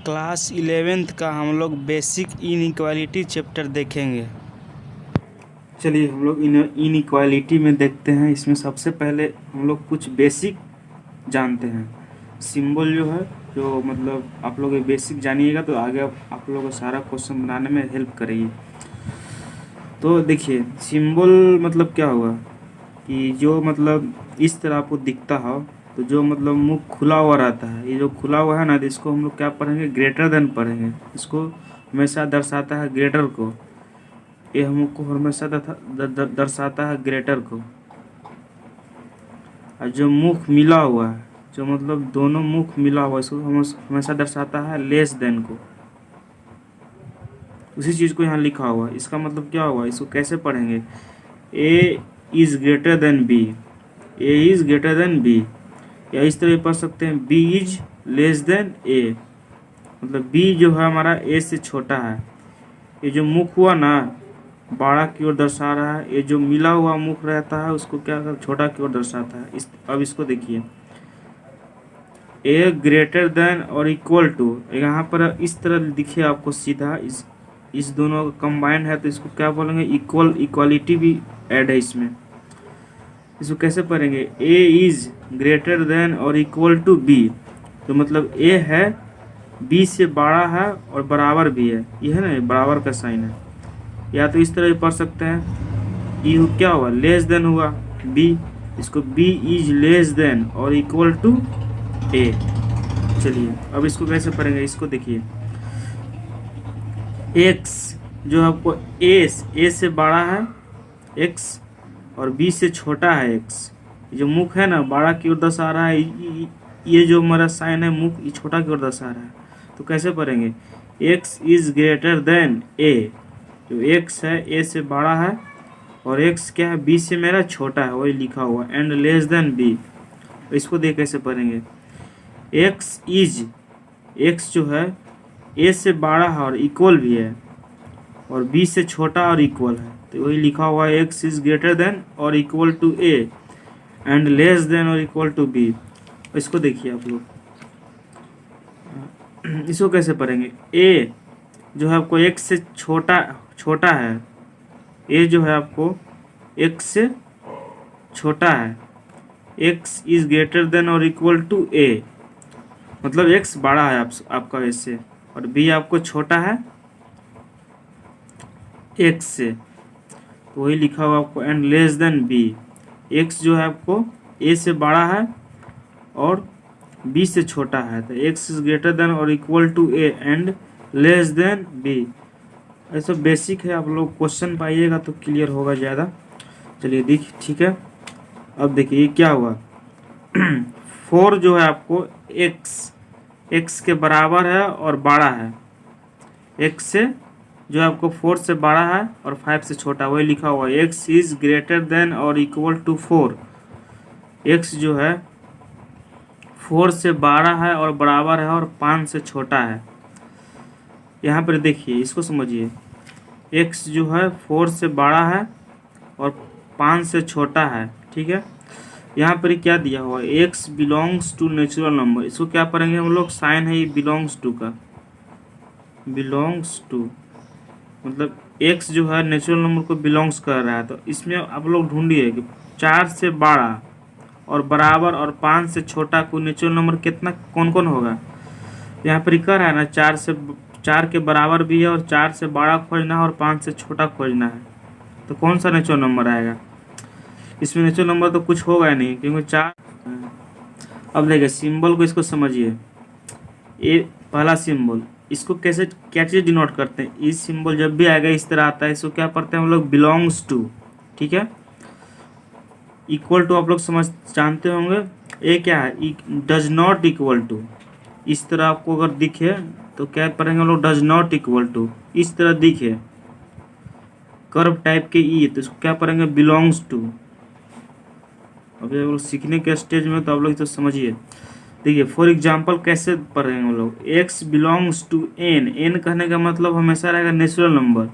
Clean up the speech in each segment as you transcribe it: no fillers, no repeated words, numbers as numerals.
Class 11th का हम लोग बेसिक इनइक्वालिटी चैप्टर देखेंगे। चलिए हम लोग इनइक्वालिटी में देखते हैं। इसमें सबसे पहले हम लोग कुछ बेसिक जानते हैं। सिंबल जो है, जो मतलब आप लोग ये बेसिक जानिएगा तो आगे आप लोगों को सारा क्वेश्चन बनाने में हेल्प करेगी। तो देखिए सिंबल मतलब क्या होगा कि जो मतलब इस तरह आपको दिखता हो, तो जो मतलब मुंह खुला हुआ रहता है, ये जो खुला हुआ है ना, तो इसको हम लोग क्या पढ़ेंगे, ग्रेटर देन पढ़ेंगे। इसको हमेशा दर्शाता है ग्रेटर को, ये हमको हमेशा दर्शाता है ग्रेटर को। और जो मुख मिला हुआ है, जो मतलब दोनों मुख मिला हुआ है, इसको हमेशा दर्शाता है लेस देन को। उसी चीज़ को यहाँ लिखा हुआ है, इसका मतलब क्या हुआ, इसको कैसे पढ़ेंगे, A is greater than B, A is greater than B, या इस तरह पढ़ सकते हैं B is less than A. मतलब बी जो है हमारा ए से छोटा है। ये जो मुख हुआ ना, बड़ा की ओर दर्शा रहा है, ये जो मिला हुआ मुख रहता है उसको क्या कर छोटा की ओर दर्शाता है। अब इसको देखिए, ए ग्रेटर देन और इक्वल टू, यहाँ पर इस तरह दिखे आपको सीधा, इस दोनों का कंबाइंड है तो इसको क्या बोलेंगे, इक्वालिटी भी ऐड है इसमें। इसको कैसे पढ़ेंगे, ए इज ग्रेटर देन और इक्वल टू बी, तो मतलब ए है बी से बड़ा है और बराबर भी है, ये है ना, बराबर का साइन है। या तो इस तरह पढ़ सकते हैं, ये क्या हुआ, लेस देन हुआ बी, इसको बी इज लेस देन और इक्वल टू ए। चलिए अब इसको कैसे पढ़ेंगे, इसको देखिए, एक्स जो आपको ए से बड़ा है एक्स और बी से छोटा है एक्स, जो मुख है ना बड़ा की ओर दर्शा रहा है, ये जो हमारा साइन है मुख, ये छोटा की ओर दर्शा रहा है। तो कैसे पढ़ेंगे, एक्स इज ग्रेटर देन ए, जो एक्स है ए से बड़ा है और एक्स क्या है बी से मेरा छोटा है, वही लिखा हुआ, एंड लेस देन बी। इसको देख कैसे पढ़ेंगे, एक्स इज, एक्स जो है ए से बड़ा है और इक्वल भी है, और बी से छोटा और इक्वल है, तो वही लिखा हुआ है एक्स इज ग्रेटर देन और equal to A and less than और इक्वल टू बी। इसको देखिए आप लोग, इसको कैसे पढ़ेंगे, ए जो है आपको एक्स से छोटा है, ए जो है आपको एक्स से छोटा है, एक्स इज ग्रेटर देन और इक्वल टू ए, मतलब एक्स बड़ा है आपका एक्स से, और बी आपको छोटा है एक्स से, तो वही लिखा हुआ आपको and less than B. X जो है आपको ए से बड़ा है और बी से छोटा है, तो एक्स इज ग्रेटर देन और equal to A and less than B. ऐसा बेसिक है, आप लोग क्वेश्चन पाइएगा तो क्लियर होगा ज़्यादा। चलिए ठीक है। अब देखिए ये क्या हुआ, 4 जो है आपको एक्स के बराबर है और बड़ा है, एक्स से जो आपको 4 से बड़ा है और 5 से छोटा, वही लिखा हुआ है एक्स इज ग्रेटर देन और इक्वल टू 4। एक्स जो है 4 से बड़ा है और बराबर है और 5 से छोटा है। यहाँ पर देखिए, इसको समझिए, एक्स जो है 4 से बड़ा है और 5 से छोटा है, ठीक है। यहाँ पर क्या दिया हुआ है, X belongs to natural number, इसको क्या पढ़ेंगे हम लोग, साइन है ये बिलोंग्स टू का, बिलोंग्स टू मतलब एक्स जो है नेचुरल नंबर को बिलोंग्स कर रहा है। तो इसमें आप लोग ढूंढिए कि 4 से बड़ा और बराबर और 5 से छोटा को नेचुरल नंबर कितना कौन कौन होगा। यहाँ पर कर है ना, 4 के बराबर भी है और 4 से बड़ा खोजना है और 5 से छोटा खोजना है, तो कौन सा नेचुरल नंबर आएगा, इसमें नेचुरल नंबर तो कुछ होगा नहीं क्योंकि 4। अब देखिए सिंबल को, इसको समझिए, ये पहला सिंबल, इसको कैसे क्या चीज़ डिनोट करते हैं, इस सिंबल जब भी आएगा इस तरह आता है, इसको क्या पढ़ते हैं हम लोग, बिलोंग्स टू, ठीक है। इक्वल टू आप लोग समझ जानते होंगे, ये क्या है, डज नॉट इक्वल टू, इस तरह आपको अगर दिखे तो क्या पढ़ेंगे हम लोग, डज नॉट इक्वल टू, इस तरह दिखे कर्व टाइप के ई, तो इसको क्या पढ़ेंगे, बिलोंग्स टू। अभी आप लोग सीखने के स्टेज में तो आप लोग तो समझिए। देखिए फॉर एग्जाम्पल कैसे पढ़ रहे हैं हम लोग, X belongs to N, N कहने का मतलब हमेशा रहेगा नेचुरल नंबर।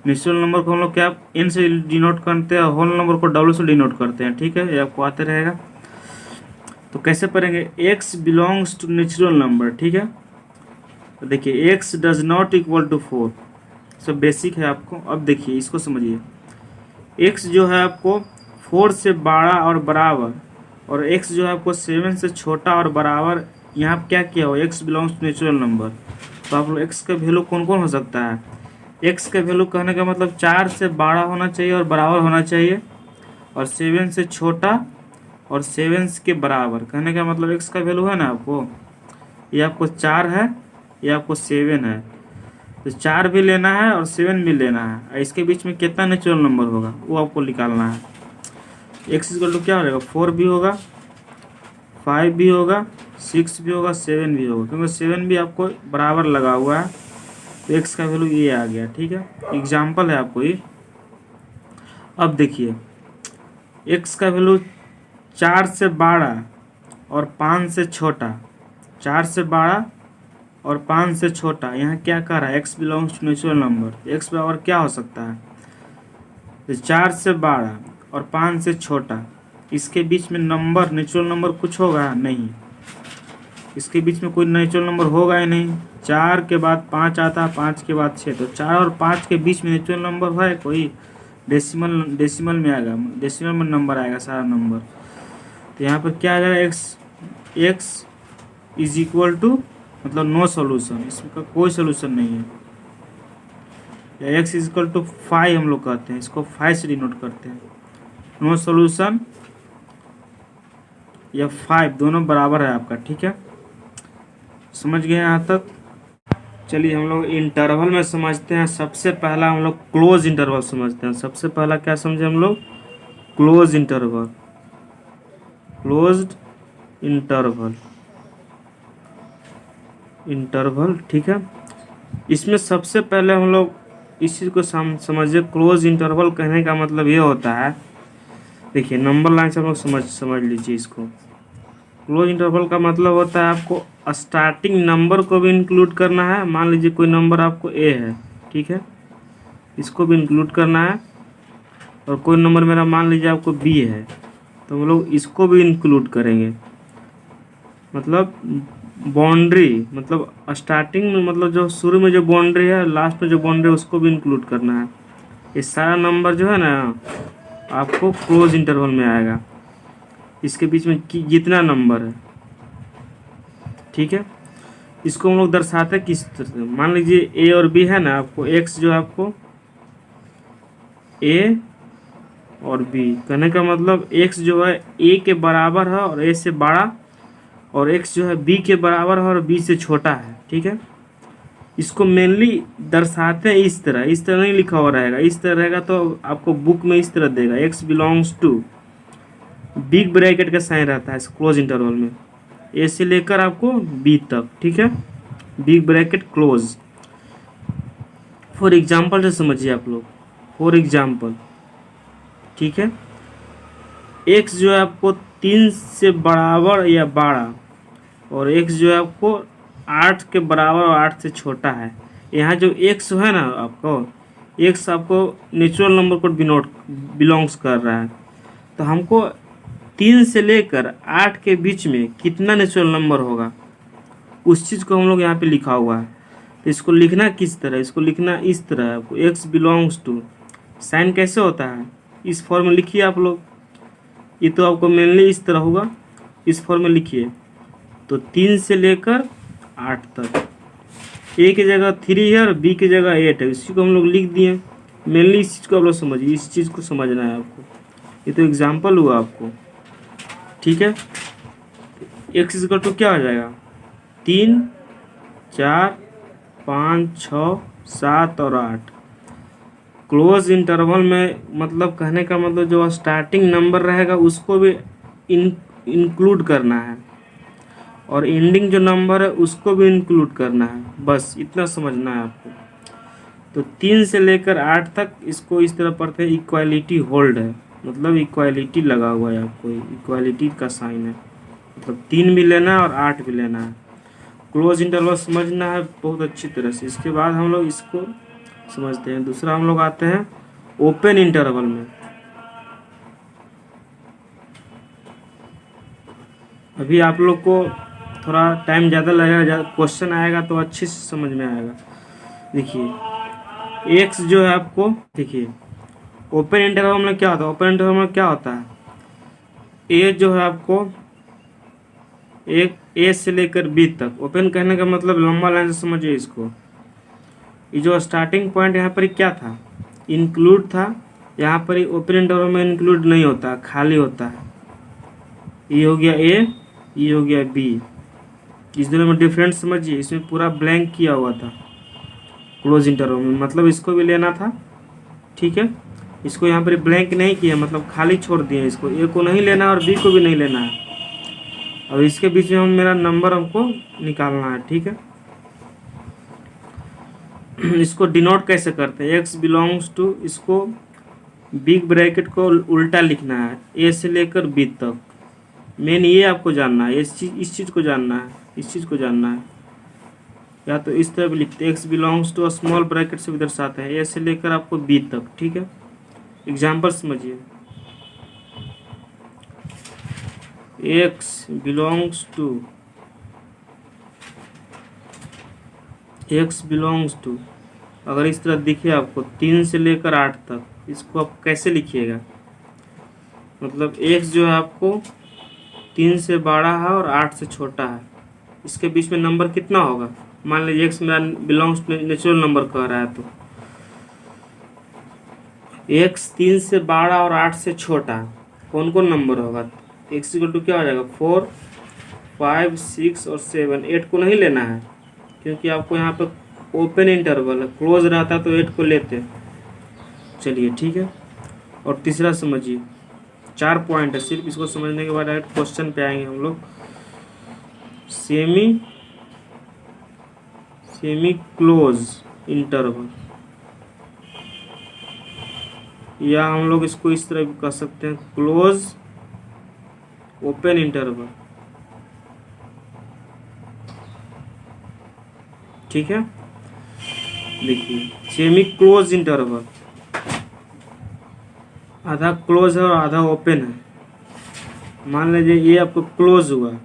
नेचुरल नंबर को हम लोग क्या एन से डिनोट करते हैं, होल नंबर को डब्ल्यू से डिनोट करते हैं, ठीक है, ये आपको आते रहेगा। तो कैसे पढ़ेंगे, X belongs to natural number, ठीक है। तो देखिए x does not equal to 4, सब बेसिक है आपको। अब देखिए इसको समझिए, x जो है आपको 4 से बड़ा और बराबर, और x जो है आपको 7 से छोटा और बराबर, यहाँ पे क्या किया हो, x belongs to natural number. तो आप लोग x का वैल्यू कौन कौन हो सकता है, x का वैल्यू कहने का मतलब 4 से बड़ा होना चाहिए और बराबर होना चाहिए, और 7 से छोटा और 7 के बराबर। कहने का मतलब x का वैल्यू है ना आपको, ये आपको 4 है, ये आपको 7 है, तो 4 भी लेना है और 7 भी लेना है, और इसके बीच में कितना नेचुरल नंबर होगा वो आपको निकालना है। x इक्वल टू क्या हो जाएगा, 4 भी होगा, 5 भी होगा, 6 भी होगा, 7 भी होगा, क्योंकि 7 भी आपको बराबर लगा हुआ है, तो x का वैल्यू ये आ गया। ठीक है, एग्जाम्पल है आपको ये। अब देखिए x का वैल्यू 4 से बड़ा और 5 से छोटा, 4 से बड़ा और 5 से छोटा, यहाँ क्या कह रहा है, x belongs to natural number. x बराबर क्या हो सकता है, तो 4 से बड़ा और 5 से छोटा, इसके बीच में नंबर, नेचुरल नंबर कुछ होगा नहीं, इसके बीच में कोई नेचुरल नंबर होगा ही नहीं। 4 के बाद 5 आता है, 5 के बाद 6, तो 4 और 5 के बीच में नेचुरल नंबर है कोई, डेसिमल में आएगा, डेसिमल में नंबर आएगा सारा नंबर। तो यहाँ पर क्या आ जाएगा, x इज इक्वल टू, मतलब नो सॉल्यूशन, इसका कोई सॉल्यूशन नहीं है। या x इज इक्वल टू 5 हम लोग कहते हैं, इसको 5 से डिनोट करते हैं, नो सॉल्यूशन या 5 दोनों बराबर है आपका। ठीक है, समझ गए यहाँ तक। चलिए हम लोग इंटरवल में समझते हैं। सबसे पहला हम लोग क्लोज इंटरवल समझते हैं। सबसे पहला क्या समझे हम लोग, close interval, closed interval, interval. ठीक है, इसमें सबसे पहले हम लोग इस चीज़ को समझिए। क्लोज इंटरवल कहने का मतलब ये होता है, देखिए नंबर लाइन से हम लोग समझ लीजिए इसको। क्लोज इंटरवल का मतलब होता है आपको स्टार्टिंग नंबर को भी इंक्लूड करना है। मान लीजिए कोई नंबर आपको a है, ठीक है, इसको भी इंक्लूड करना है, और कोई नंबर मेरा मान लीजिए आपको b है, तो हम लोग इसको भी इंक्लूड करेंगे। मतलब बाउंड्री, मतलब स्टार्टिंग में, मतलब जो शुरू में जो बाउंड्री है, लास्ट में जो बाउंड्री है, उसको भी इंक्लूड करना है। ये सारा नंबर जो है ना आपको क्लोज इंटरवल में आएगा, इसके बीच में जितना नंबर है। ठीक है, इसको हम लोग दर्शाते हैं किस तरह से, मान लीजिए a और b है ना, आपको x जो है आपको a और b, कहने का मतलब x जो है a के बराबर है और a से बड़ा, और x जो है b के बराबर है और b से छोटा है। ठीक है, इसको मेनली दर्शाते हैं इस तरह नहीं लिखा हुआ रहेगा, इस तरह रहेगा तो आपको बुक में इस तरह देगा, x belongs to, big bracket का साइन रहता है इस क्लोज इंटरवल में, ए से लेकर आपको बी तक। ठीक है, big bracket close. For example से समझिए आप लोग, फॉर एग्जाम्पल, ठीक है, x जो है आपको 3 से बराबर या बड़ा, और x जो है आपको 8 के बराबर और 8 से छोटा है। यहाँ जो x है ना आपको, x आपको नेचुरल नंबर को बिलोंग्स कर रहा है, तो हमको 3 से लेकर 8 के बीच में कितना नेचुरल नंबर होगा, उस चीज़ को हम लोग यहाँ पे लिखा हुआ है। तो इसको लिखना किस तरह, इसको लिखना इस तरह, आपको x बिलोंग्स टू, साइन कैसे होता है, इस फॉर्म में लिखिए आप लोग। ये तो आपको मेनली इस तरह होगा, इस फॉर्म में लिखिए। तो 3 से लेकर 8 तक, a की जगह 3 है और b की जगह 8 है, इसी को हम लोग लिख दिए। मेनली इस चीज़ को आप लोग समझिए, इस चीज़ को समझना है आपको। ये तो एग्जाम्पल हुआ आपको। ठीक है, x इक्वल टू क्या हो जाएगा, 3, 4, 5, 6, 7 और 8। क्लोज इंटरवल में मतलब कहने का मतलब जो स्टार्टिंग नंबर रहेगा उसको भी इंक्लूड करना है, और एंडिंग जो नंबर है उसको भी इंक्लूड करना है, बस इतना समझना है आपको। तो 3 से लेकर 8 तक इसको इस तरह पढ़ते हैं, इक्वालिटी होल्ड है, मतलब इक्वालिटी लगा हुआ है, आपको इक्वालिटी का साइन है, मतलब 3 भी लेना है और 8 भी लेना है। क्लोज इंटरवल समझना है बहुत अच्छी तरह से। इसके बाद हम लोग इसको समझते हैं। दूसरा हम लोग आते हैं ओपन इंटरवल में। अभी आप लोग को थोड़ा टाइम ज़्यादा लगेगा, क्वेश्चन आएगा तो अच्छे से समझ में आएगा। देखिए एक्स जो है आपको, देखिए ओपन इंटरवल में क्या होता है, ओपन इंटरवल में क्या होता है, ए जो है आपको एक ए से लेकर बी तक, ओपन कहने का मतलब लंबा लाइन से समझिए इसको। ये जो स्टार्टिंग पॉइंट यहाँ पर क्या था, इंक्लूड था, यहाँ पर ही ओपन इंटरवल में इंक्लूड नहीं होता, खाली होता है। ये हो गया ए, ये हो गया बी। इस दोनों में डिफरेंस समझिए, इसमें पूरा ब्लैंक किया हुआ था क्लोज इंटरवल में, मतलब इसको भी लेना था, ठीक है। इसको यहाँ पर ब्लैंक नहीं किया, मतलब खाली छोड़ दिया, इसको ए को नहीं लेना और बी को भी नहीं लेना है। और इसके बीच में हम मेरा नंबर हमको निकालना है, ठीक है। इसको डिनोट कैसे करते हैं, एक्स बिलोंग्स टू, इसको बिग ब्रैकेट को उल्टा लिखना है, ए से लेकर बी तक। मेन ये आपको जानना है, इस चीज़ को जानना है, इस चीज़ को जानना है। या तो इस तरह भी लिखते हैं, X belongs to small bracket से भी दर्शाते हैं, ए से लेकर आपको बी तक, ठीक है। एग्जाम्पल समझिए, एक्स बिलोंग्स टू, अगर इस तरह दिखे आपको 3 से लेकर 8 तक, इसको आप कैसे लिखिएगा, मतलब एक्स जो है आपको 3 से बड़ा है और 8 से छोटा है, इसके बीच में नंबर कितना होगा। मान लीजिए एक्स मेरा बिलोंग्स टू नेचुरल नंबर कह रहा है, तो एक्स 3 से बड़ा और 8 से छोटा कौन कौन नंबर होगा, एक्स इक्वल टू क्या हो जाएगा, 4, 5, 6 और 7। 8 को नहीं लेना है क्योंकि आपको यहाँ पर ओपन इंटरवल है, क्लोज रहता तो 8 को लेते। चलिए ठीक है। और तीसरा समझिए, 4 पॉइंट है सिर्फ, इसको समझने के बाद डायरेक्ट क्वेश्चन पे आएंगे हम लोग। सेमी क्लोज इंटरवल, या हम लोग इसको इस तरह भी कह सकते हैं, क्लोज ओपन इंटरवल, ठीक है। देखिए सेमी क्लोज इंटरवल, आधा क्लोज है और आधा ओपन है। मान लीजिए ये आपको क्लोज हुआ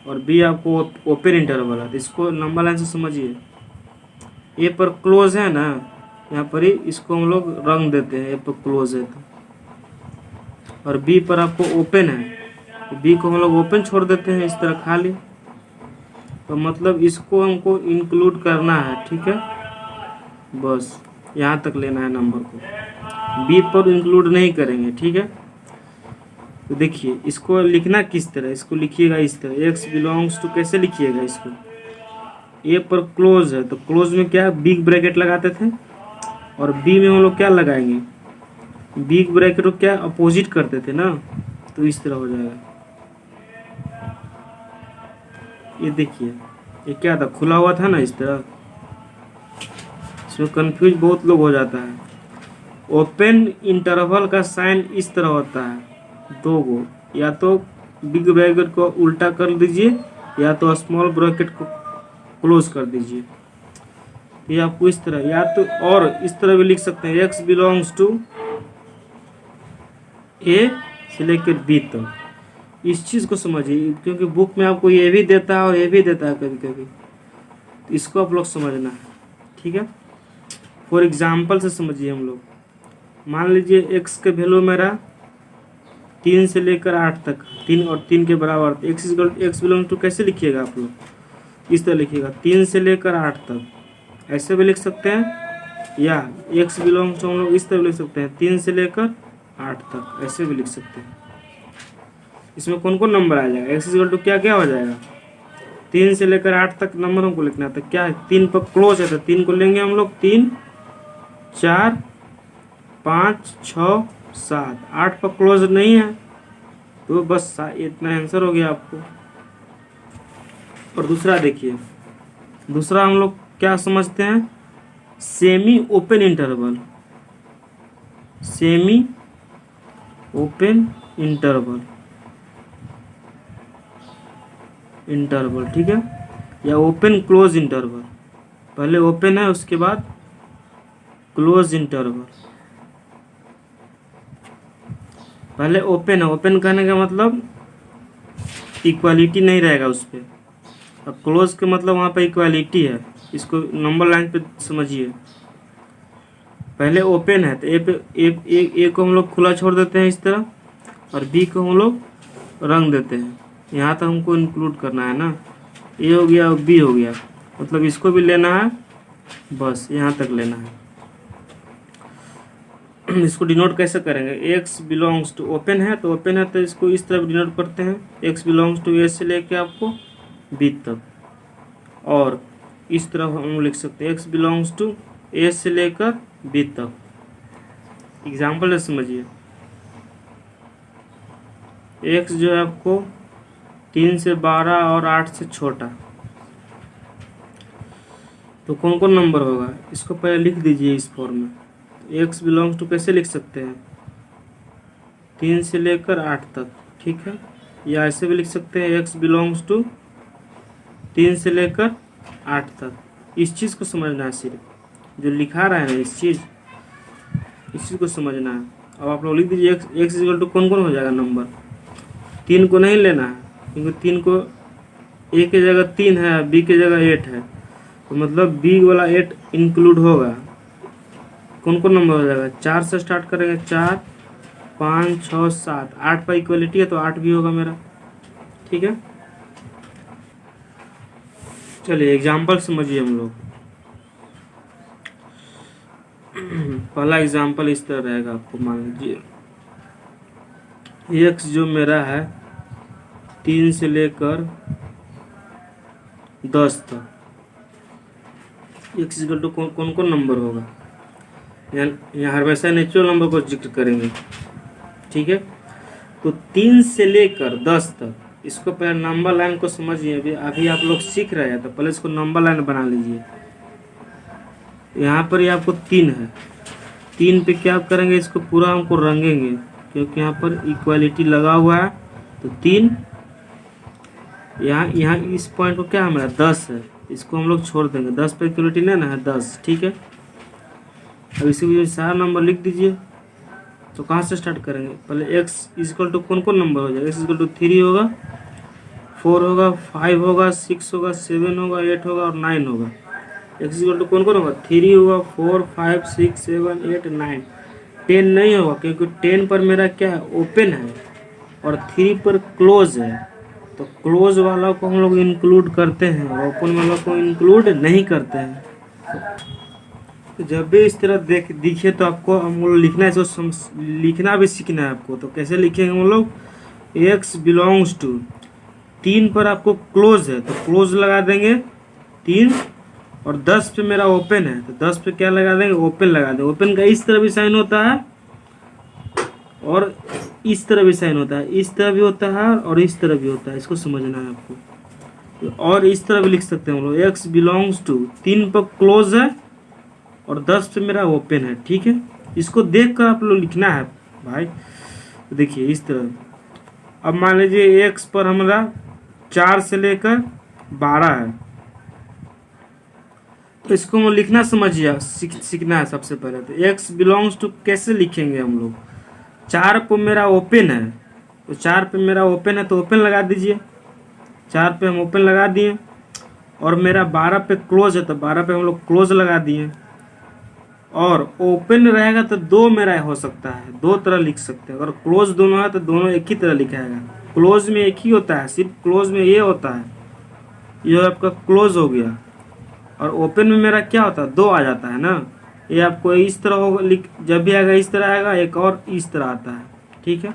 और बी आपको ओपन इंटरवल है, तो इसको लंबा लाइन से समझिए। ए पर क्लोज है ना, यहाँ पर ही इसको हम लोग रंग देते हैं, ए पर क्लोज है तो, और बी पर आपको ओपन है, तो बी को हम लोग ओपन छोड़ देते हैं इस तरह खाली। तो मतलब इसको हमको इंक्लूड करना है, ठीक है, बस यहाँ तक लेना है नंबर को, बी पर इंक्लूड नहीं करेंगे, ठीक है। तो देखिए इसको लिखना किस तरह, इसको लिखिएगा इस तरह, एक्स बिलोंग्स टू कैसे लिखिएगा इसको, ए पर क्लोज है तो क्लोज में क्या बिग ब्रैकेट लगाते थे, और बी में हम लोग क्या लगाएंगे, बिग ब्रैकेट को क्या अपोजिट करते थे ना, तो इस तरह हो जाएगा। ये देखिए ये क्या था, खुला हुआ था ना इस तरह, इसमें कंफ्यूज बहुत लोग हो जाता है। ओपन इंटरवल का साइन इस तरह होता है, 2 गो, या तो बिग ब्रैकेट को उल्टा कर दीजिए या तो स्मॉल ब्रैकेट को क्लोज कर दीजिए। ये आपको इस तरह, या तो और इस तरह भी लिख सकते हैं, एक्स बिलोंग्स टू ए से लेकर बी तक। इस चीज़ को समझिए क्योंकि बुक में आपको ये भी देता है और ये भी देता है कभी कभी, तो इसको आप लोग समझना है, ठीक है। फॉर एग्जाम्पल से समझिए हम लोग, मान लीजिए एक्स के वैल्यू मेरा 3 से लेकर 8 तक, 3 और 3 के बराबर, तो एक्स बिलोंग टू कैसे लिखिएगा आप लोग, इस तरह लिखिएगा, 3 से लेकर 8 तक, ऐसे भी लिख सकते हैं, या एक्स बिलोंग टू हम लोग इस तरह लिख सकते हैं, 3 से लेकर 8 तक, ऐसे भी लिख सकते हैं। इसमें कौन कौन नंबर आ जाएगा, एक्स इक्वल टू क्या क्या हो जाएगा, 3 से लेकर 8 तक नंबर हमको लिखना है, तो क्या है 3 पर क्लोज है तो 3 को लेंगे हम लोग, 3, 4, 5, 6, 7, 8 पर क्लोज नहीं है तो बस इतना आंसर हो गया आपको। और दूसरा देखिए, दूसरा हम लोग क्या समझते हैं, semi open interval, semi open interval, ठीक है, या ओपन क्लोज इंटरवल, पहले ओपन है उसके बाद क्लोज इंटरवल, पहले ओपन है, ओपन कहने का मतलब इक्वालिटी नहीं रहेगा उस पर, अब क्लोज के मतलब वहाँ पे इक्वालिटी है, इसको नंबर लाइन पे समझिए। पहले ओपन है तो ए को हम लोग खुला छोड़ देते हैं इस तरह, और बी को हम लोग रंग देते हैं। यहाँ तक हमको इंक्लूड करना है ना, ए हो गया और बी हो गया, मतलब इसको भी लेना है, बस यहाँ तक लेना है। इसको डिनोट कैसे करेंगे, एक्स बिलोंग्स टू ओपन है तो ओपन है तो इसको इस तरह डिनोट करते हैं, एक्स बिलोंग्स टू ए से लेके आपको बी तक, और इस तरह हम लिख सकते हैं एक्स बिलोंग्स टू ए से लेकर बी तक। एग्जाम्पल समझिए, एक्स जो है आपको 3 से 12 और 8 से छोटा, तो कौन कौन नंबर होगा, इसको पहले लिख दीजिए इस फॉर्म में। एक्स बिलोंग्स टू कैसे लिख सकते हैं, 3 से लेकर 8 तक, ठीक है, या ऐसे भी लिख सकते हैं एक्स बिलोंग्स टू 3 से लेकर 8 तक। इस चीज़ को समझना है, सिर्फ जो लिखा रहा है ना इस चीज़ को समझना है। अब आप लोग लिख दीजिए एक्स इक्वल टू कौन कौन हो जाएगा नंबर, 3 को नहीं लेना है क्योंकि 3 को ए की जगह 3 है, बी की जगह 8 है, तो मतलब बी वाला 8 इंक्लूड होगा। कौन कौन नंबर हो जाएगा, 4 से स्टार्ट करेंगे, 4 5 6 7, 8 पर इक्वलिटी है तो 8 भी होगा मेरा, ठीक है। चलिए एग्जाम्पल समझिए हम लोग। पहला एग्जाम्पल इस तरह रहेगा, आपको मान लीजिए एक्स जो मेरा है 3 से लेकर 10 तक, एक्स इक्वल टू कौन कौन नंबर होगा, यहाँ हमेशा नेचुरल नंबर को जिक्र करेंगे, ठीक है। तो 3 से लेकर 10 तक, इसको पहले नंबर लाइन को समझिए। अभी आप लोग सीख रहे हैं तो पहले इसको नंबर लाइन बना लीजिए। यहाँ पर ये आपको 3 है, 3 पे क्या करेंगे, इसको पूरा हमको रंगेंगे क्योंकि यहाँ पर इक्वालिटी लगा हुआ है, तो 3 यहाँ इस पॉइंट को क्या हमारा 10 है, इसको हम लोग छोड़ देंगे, 10 पे इक्वालिटी लेना है 10, ठीक है। अब इसी वजह से सारा नंबर लिख दीजिए। तो कहाँ से स्टार्ट करेंगे, पहले x इक्वल टू कौन कौन नंबर हो जाएगा, x इक्वल टू 3 होगा, 4 होगा, 5 होगा, 6 होगा, 7 होगा, 8 होगा और 9 होगा। x इक्वल टू कौन कौन होगा, 3 होगा, 4 5 6 7 8 9, 10 नहीं होगा क्योंकि 10 पर मेरा क्या है, ओपन है, और 3 पर क्लोज है, तो क्लोज वाला को हम लोग इंक्लूड करते हैं, ओपन वाला को इंक्लूड नहीं करते हैं। तो जब भी इस तरह दिखे तो आपको हम लोग लिखना है, इसको लिखना भी सीखना है आपको। तो कैसे लिखेंगे हम लोग, एक्स बिलोंग्स टू 3 पर आपको क्लोज है तो क्लोज लगा देंगे 3, और 10 पे मेरा ओपन है तो 10 पे क्या लगा देंगे, ओपन लगा देंगे। ओपन का इस तरह भी साइन होता है और इस तरह भी साइन होता है, इस तरह भी होता है और इस तरह भी होता है, इसको समझना है आपको। और इस तरह भी लिख सकते हैं हम लोग, एक्स बिलोंग्स टू 3 पर क्लोज है और 10 पे मेरा ओपन है, ठीक है। इसको देख कर आप लोग लिखना है भाई। तो देखिए इस तरह, अब मान लीजिए एक्स पर हमारा 4 से लेकर 12 है, तो इसको हम लिखना समझिए, सीखना है सबसे पहले। तो एक्स बिलोंग्स टू कैसे लिखेंगे हम लोग, 4 पे मेरा ओपन है तो 4 पे मेरा ओपन है तो ओपन लगा दीजिए, 4 पे हम ओपन लगा दिए, और मेरा 12 पे क्लोज है तो 12 पे हम लोग क्लोज लगा दिए। और ओपन रहेगा तो 2 मेरा हो सकता है, 2 तरह लिख सकते हैं। अगर क्लोज दोनों है तो दोनों एक ही तरह लिखाएगा। क्लोज में एक ही होता है, सिर्फ क्लोज में ये होता है, ये आपका क्लोज हो गया। और ओपन में मेरा क्या होता है, 2 आ जाता है ना, ये आपको इस तरह होगा, जब भी आएगा इस तरह आएगा, एक और इस तरह आता है, ठीक है।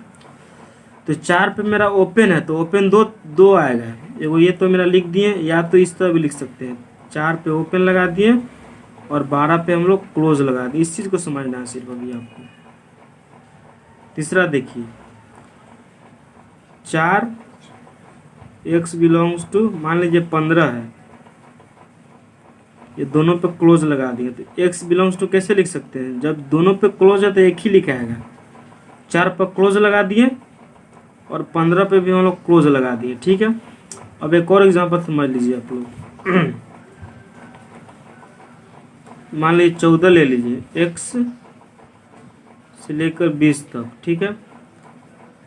तो 4 पे मेरा ओपन है तो ओपन 2 आएगा, एगो ये तो मेरा लिख दिए, या तो इस तरह भी लिख सकते हैं, 4 पे ओपन लगा दिए और 12 पे हम लोग क्लोज लगा दिए। इस चीज़ को समझना है सिर्फ अभी आपको। तीसरा देखिए, 4 एक्स बिलोंग्स टू मान लीजिए 15 है, ये दोनों पे क्लोज लगा दिए। तो एक्स बिलोंग्स टू कैसे लिख सकते हैं, जब दोनों पे क्लोज है तो एक ही लिखाएगा, 4 पर क्लोज लगा दिए और 15 पे भी हम लोग क्लोज लगा दिए, ठीक है। अब एक और एग्जांपल समझ लीजिए आप लोग। मान लीजिए 14 ले लीजिए, एक्स से लेकर 20 तक, ठीक है।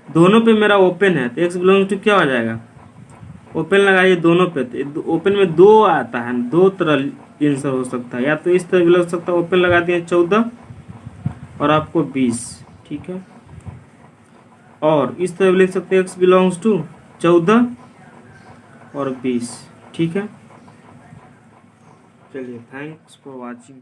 दोनों पे मेरा ओपन है तो एक्स बिलोंग्स टू क्या हो जाएगा, ओपन लगाइए दोनों पे, तो ओपन में 2 आता है, 2 तरह आंसर हो सकता है, या तो इस तरह भी लग सकता है, ओपन लगा दिए 14 और आपको 20, ठीक है, और इस तरह भी लिख सकते हैं x बिलोंग्स टू 14 और 20, ठीक है। चलिए, थैंक्स फॉर वॉचिंग।